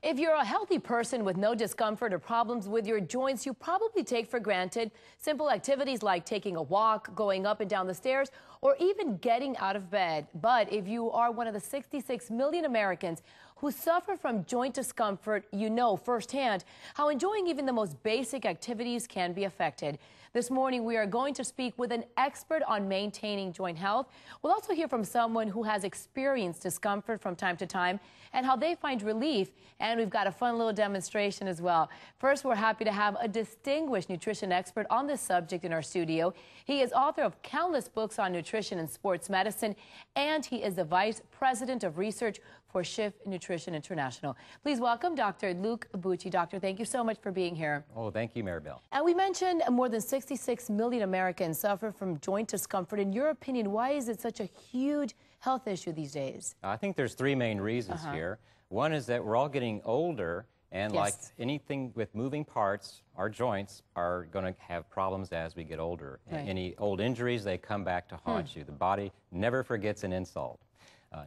If you're a healthy person with no discomfort or problems with your joints, you probably take for granted simple activities like taking a walk, going up and down the stairs, or even getting out of bed. But if you are one of the 66 million Americans who suffer from joint discomfort, you know firsthand how enjoying even the most basic activities can be affected. This morning, we are going to speak with an expert on maintaining joint health. We'll also hear from someone who has experienced discomfort from time to time and how they find relief. And we've got a fun little demonstration as well. First, we're happy to have a distinguished nutrition expert on this subject in our studio. He is author of countless books on nutrition and sports medicine, and he is the Vice President of Research for Schiff Nutrition International. Please welcome Dr. Luke Bucci. Doctor, thank you so much for being here. Oh, thank you, Maribel. And we mentioned more than 66 million Americans suffer from joint discomfort. In your opinion, why is it such a huge health issue these days? I think there's three main reasons here. One is that we're all getting older, and like anything with moving parts, our joints are going to have problems as we get older. Any old injuries, they come back to haunt you. The body never forgets an insult.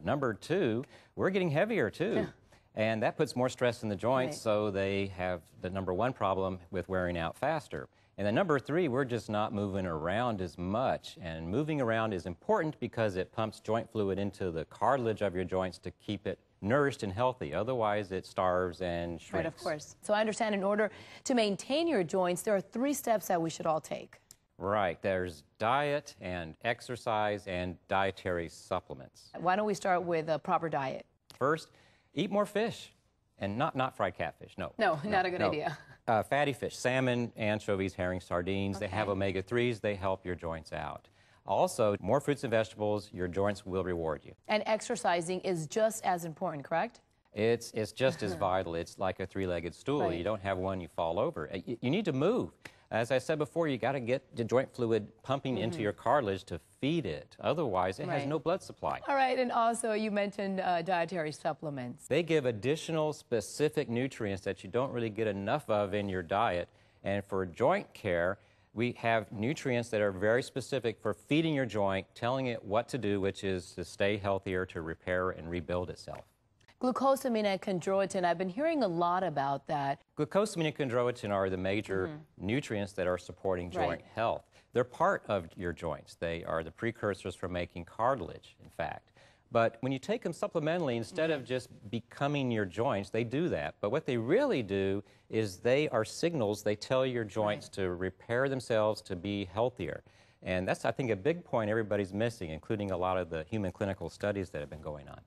Number two, we're getting heavier too. And that puts more stress in the joints, so they have the number one problem with wearing out faster. And then number three, we're just not moving around as much. And moving around is important because it pumps joint fluid into the cartilage of your joints to keep it nourished and healthy. Otherwise, it starves and shrinks. Right, of course. So I understand in order to maintain your joints, there are 3 steps that we should all take. Right. There's diet and exercise and dietary supplements. Why don't we start with a proper diet? First, eat more fish, and not fried catfish. No, not a good idea. Fatty fish, salmon, anchovies, herring, sardines. They have omega-3s. They help your joints out. Also, more fruits and vegetables, your joints will reward you. And exercising is just as important, correct? It's just as vital. It's like a 3-legged stool. You don't have one, you fall over. You need to move. As I said before, you got to get the joint fluid pumping into your cartilage to feed it. Otherwise, it has no blood supply. All right, and also you mentioned dietary supplements. They give additional specific nutrients that you don't really get enough of in your diet. And for joint care, we have nutrients that are very specific for feeding your joint, telling it what to do, which is to stay healthier, to repair and rebuild itself. Glucosamine and chondroitin, I've been hearing a lot about that. Glucosamine and chondroitin are the major nutrients that are supporting joint health. They're part of your joints. They are the precursors for making cartilage, in fact. But when you take them supplementally, instead of just becoming your joints, they do that. But what they really do is they are signals. They tell your joints to repair themselves, to be healthier. And that's, I think, a big point everybody's missing, including a lot of the human clinical studies that have been going on.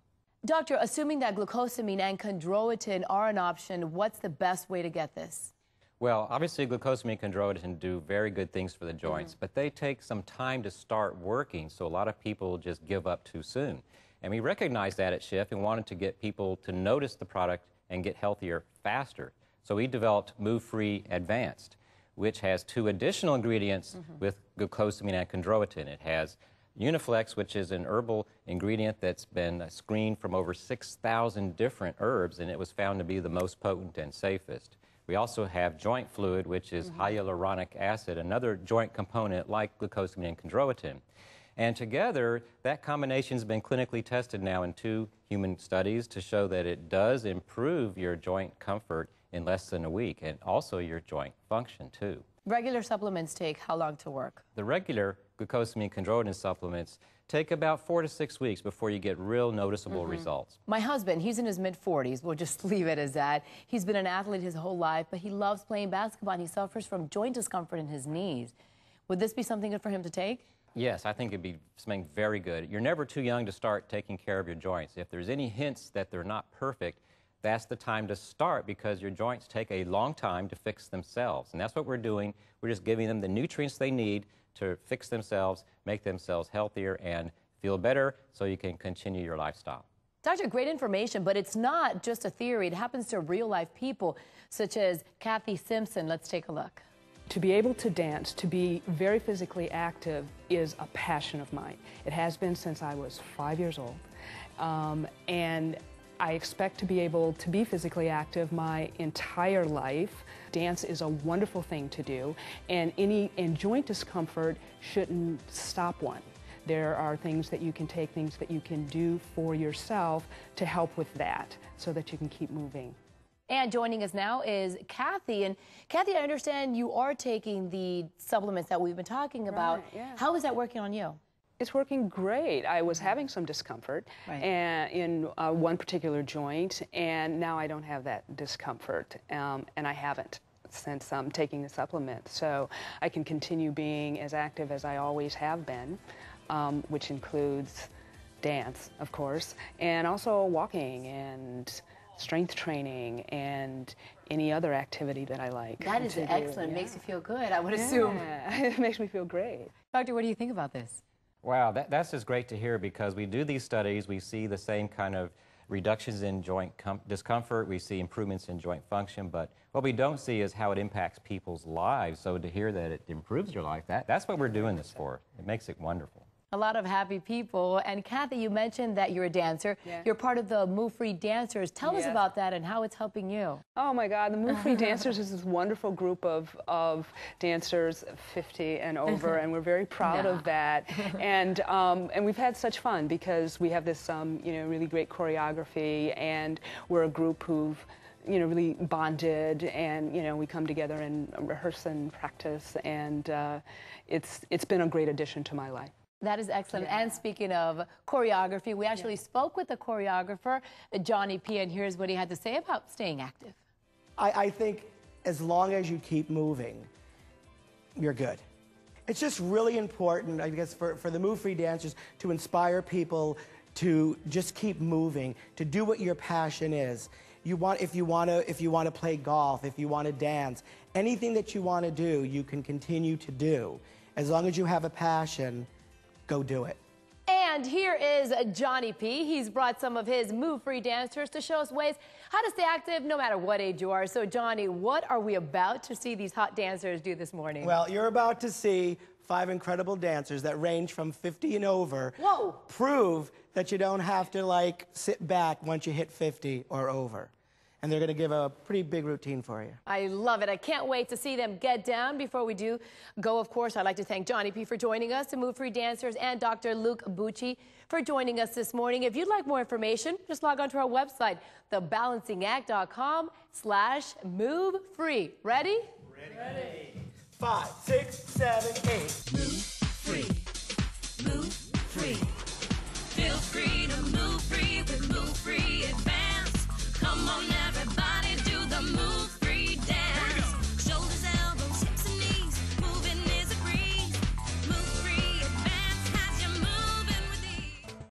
Doctor, assuming that glucosamine and chondroitin are an option, what's the best way to get this? Well, obviously, glucosamine and chondroitin do very good things for the joints, but they take some time to start working, so a lot of people just give up too soon. And we recognize that at Schiff and wanted to get people to notice the product and get healthier faster. So we developed Move Free Advanced, which has 2 additional ingredients with glucosamine and chondroitin. It has Uniflex, which is an herbal ingredient that's been screened from over 6,000 different herbs, and it was found to be the most potent and safest. We also have joint fluid, which is hyaluronic acid, another joint component like glucosamine and chondroitin. And together, that combination has been clinically tested now in 2 human studies to show that it does improve your joint comfort in less than a week, and also your joint function, too. Regular supplements take how long to work? The regular glucosamine chondroitin supplements take about 4 to 6 weeks before you get real noticeable results. My husband, he's in his mid-40s. We'll just leave it as that. He's been an athlete his whole life, but he loves playing basketball, and he suffers from joint discomfort in his knees. Would this be something good for him to take? Yes, I think it'd be something very good. You're never too young to start taking care of your joints. If there's any hints that they're not perfect, that's the time to start, because your joints take a long time to fix themselves. And that's what we're doing. We're just giving them the nutrients they need to fix themselves, make themselves healthier, and feel better so you can continue your lifestyle. Doctor, great information, but it's not just a theory. It happens to real-life people, such as Kathy Simpson. Let's take a look. To be able to dance, to be very physically active, is a passion of mine. It has been since I was 5 years old. And I expect to be able to be physically active my entire life. Dance is a wonderful thing to do, and joint discomfort shouldn't stop one. There are things that you can take, things that you can do for yourself to help with that so that you can keep moving. And joining us now is Kathy. And Kathy, I understand you are taking the supplements that we've been talking about. Right, yeah. How is that working on you? It's working great. I was having some discomfort in one particular joint, and now I don't have that discomfort, and I haven't since taking the supplement. So I can continue being as active as I always have been, which includes dance, of course, and also walking and strength training and any other activity that I like. That is excellent. It makes you feel good, I would assume. It makes me feel great. Doctor, what do you think about this? Wow, that's just great to hear, because we do these studies, we see the same kind of reductions in joint discomfort, we see improvements in joint function, but what we don't see is how it impacts people's lives. So to hear that it improves your life, that's what we're doing this for. It makes it wonderful. A lot of happy people. And Kathy, you mentioned that you're a dancer. Yeah. You're part of the Move Free Dancers. Tell us about that and how it's helping you. Oh my God, the Move Free Dancers is this wonderful group of dancers 50 and over, and we're very proud of that. And we've had such fun because we have this really great choreography, and we're a group who've really bonded, and we come together and rehearse and practice, and it's been a great addition to my life. That is excellent. Yeah. And speaking of choreography, we actually spoke with the choreographer, Johnny P, and here's what he had to say about staying active. I think as long as you keep moving, you're good. It's just really important, I guess, for the Move Free Dancers to inspire people to just keep moving, to do what your passion is. If you want to play golf, if you want to dance, anything that you want to do, you can continue to do. As long as you have a passion, go do it. And here is Johnny P. He's brought some of his Move Free dancers to show us ways how to stay active no matter what age you are. So Johnny, what are we about to see these hot dancers do this morning? Well, you're about to see 5 incredible dancers that range from 50 and over. Whoa! Prove that you don't have to sit back once you hit 50 or over. And they're going to give a pretty big routine for you. I love it. I can't wait to see them get down. Before we do go, of course, I'd like to thank Johnny P for joining us, the Move Free Dancers, and Dr. Luke Bucci for joining us this morning. If you'd like more information, just log on to our website, thebalancingact.com/move-free. Ready? Ready. 5, 6, 7, 8. Move free. Move free.